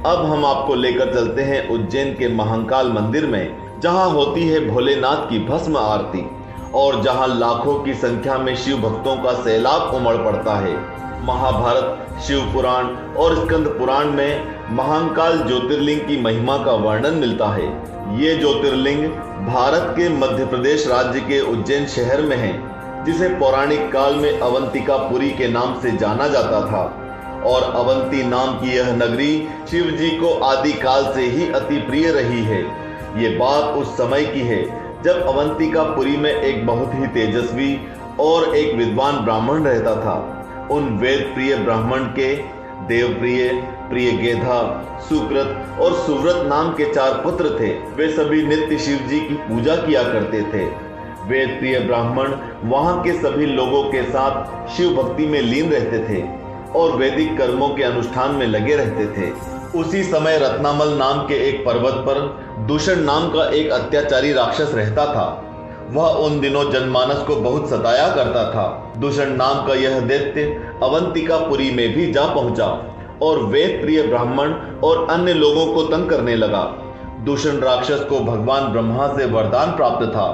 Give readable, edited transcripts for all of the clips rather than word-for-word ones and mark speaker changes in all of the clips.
Speaker 1: अब हम आपको लेकर चलते हैं उज्जैन के महाकाल मंदिर में, जहां होती है भोलेनाथ की भस्म आरती और जहां लाखों की संख्या में शिव भक्तों का सैलाब उमड़ पड़ता है। महाभारत, शिव पुराण और स्कंद पुराण में महाकाल ज्योतिर्लिंग की महिमा का वर्णन मिलता है। ये ज्योतिर्लिंग भारत के मध्य प्रदेश राज्य के उज्जैन शहर में है, जिसे पौराणिक काल में अवंतिकापुरी के नाम से जाना जाता था। और अवंती नाम की यह नगरी शिव जी को आदि काल से ही अति प्रिय रही है। ये बात उस समय की है जब अवंतिकापुरी में एक बहुत ही तेजस्वी और एक विद्वान ब्राह्मण रहता था। उन वेद प्रिय ब्राह्मण के देवप्रिय, प्रियगेधा, सुकृत और सुव्रत नाम के 4 पुत्र थे। वे सभी नित्य शिव जी की पूजा किया करते थे। वेद प्रिय ब्राह्मण वहां के सभी लोगों के साथ शिव भक्ति में लीन रहते थे और वैदिक कर्मों के अनुष्ठान में लगे रहते थे। उसी समय रत्नामल नाम के एक पर्वत पर दूषण नाम का एक अत्याचारी राक्षस रहता था। वह उन दिनों जनमानस को बहुत सताया करता था। दूषण नाम का यह दैत्य अवंतिकापुरी में भी जा पहुंचा और वेद प्रिय ब्राह्मण और अन्य लोगों को तंग करने लगा। दूषण राक्षस को भगवान ब्रह्मा से वरदान प्राप्त था,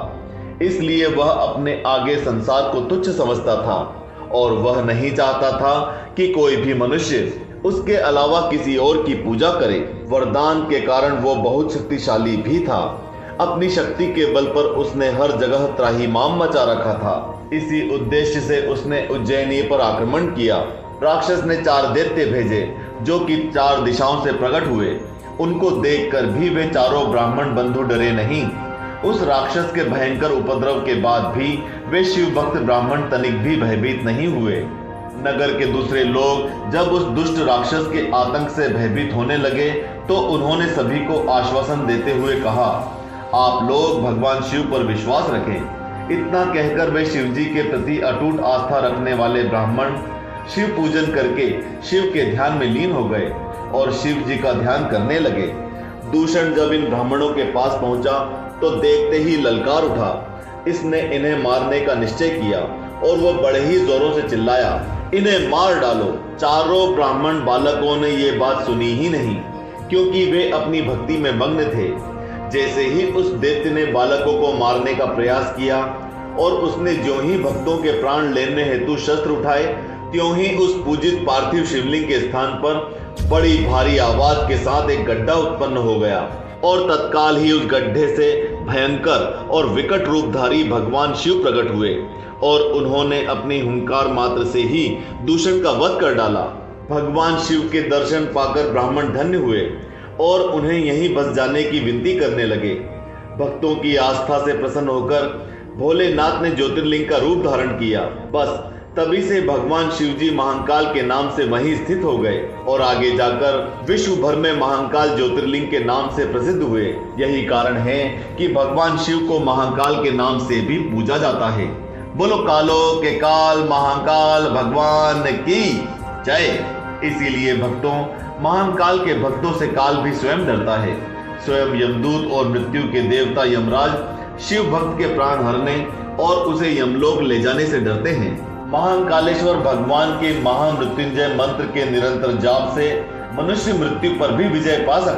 Speaker 1: इसलिए वह अपने आगे संसार को तुच्छ समझता था और वह नहीं चाहता था कि कोई भी मनुष्य उसके अलावा किसी और की पूजा करे। वरदान के कारण वो बहुत शक्तिशाली भी था। अपनी शक्ति के बल पर उसने हर जगह त्राहिमाम मचा रखा था। इसी उद्देश्य से उसने उज्जैनी पर आक्रमण किया। राक्षस ने 4 दैत्य भेजे जो कि 4 दिशाओं से प्रकट हुए। उनको देखकर भी वे चारों ब्राह्मण बंधु डरे नहीं। उस राक्षस के भयंकर उपद्रव के बाद भी वे शिव भक्त ब्राह्मण तनिक भी भयभीत नहीं हुए। नगर के दूसरे लोग जब उस दुष्ट राक्षस के आतंक से भयभीत होने लगे तो उन्होंने सभी को आश्वासन देते हुए कहा, आप लोग भगवान शिव पर विश्वास रखें। इतना कहकर वे शिव जी के प्रति अटूट आस्था रखने वाले ब्राह्मण शिव पूजन करके शिव के ध्यान में लीन हो गए और शिव जी का ध्यान करने लगे। दूषण जब इन ब्राह्मणों के पास पहुंचा तो देखते ही ललकार उठा। इसने इन्हें मारने का निश्चय किया और वो बड़े ही जोरों से चिल्लाया, इन्हें मार डालो। चारों ब्राह्मण बालकों ने ये बात सुनी ही नहीं, क्योंकि वे अपनी भक्ति में मग्न थे। जैसे ही उस दैत्य ने बालकों को मारने का प्रयास किया और उसने ज्यों ही भक्तों के प्राण लेने हेतु शस्त्र उठाए, त्यों ही उस पूजित पार्थिव शिवलिंग के स्थान पर बड़ी भारी आवाज के साथ एक गड्ढा उत्पन्न हो गया और तत्काल ही उस गड्ढे से भयंकर और विकट रूपधारी भगवान शिव प्रकट हुए और उन्होंने अपनी हुंकार मात्र से ही दूषण का वध कर डाला। भगवान शिव के दर्शन पाकर ब्राह्मण धन्य हुए और उन्हें यहीं बस जाने की विनती करने लगे। भक्तों की आस्था से प्रसन्न होकर भोलेनाथ ने ज्योतिर्लिंग का रूप धारण किया। बस तभी से भगवान शिव जी महाकाल के नाम से वहीं स्थित हो गए और आगे जाकर विश्व भर में महाकाल ज्योतिर्लिंग के नाम से प्रसिद्ध हुए। यही कारण है कि भगवान शिव को महाकाल के नाम से भी पूजा जाता है। बोलो कालो के काल महाकाल भगवान की जय। इसीलिए भक्तों, महाकाल के भक्तों से काल भी स्वयं डरता है। स्वयं यमदूत और मृत्यु के देवता यमराज शिव भक्त के प्राण हरने और उसे यमलोक ले जाने से डरते हैं। महाकालेश्वर भगवान के महामृत्युंजय मंत्र के निरंतर जाप से मनुष्य मृत्यु पर भी विजय पा सकता है।